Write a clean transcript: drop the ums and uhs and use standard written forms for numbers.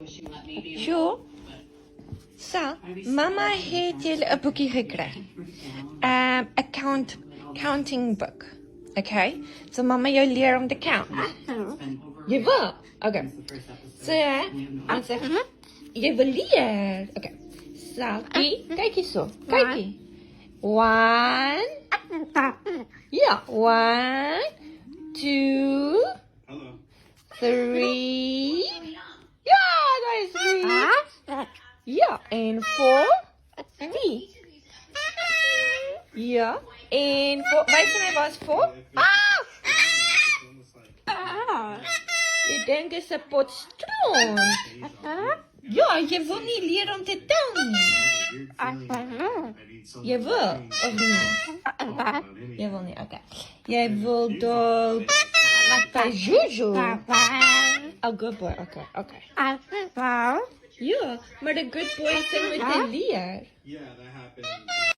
Jo, so, mama het julle 'n boekie gekry. A counting book. Okay? So mama jou leer om te count. Jy wil? Okay. So, dan sê jy wil leer. Okay. So, kyk hierso. Kyk hier. 1. Ja, 1, 2, 3. Ja, daar is 3. Ja, en 4. 3. Ja, en 4. Weet jy wat 4? Jy dink dit is 'n pot stront. Ja, jy wil nie leer om te tel nie. Jy wil of nie? Jy wil nie, okay. Jy wil dalk by Juju. A good boy, okay. Ja, maar de good boy sing met de leer. Yeah, that happened.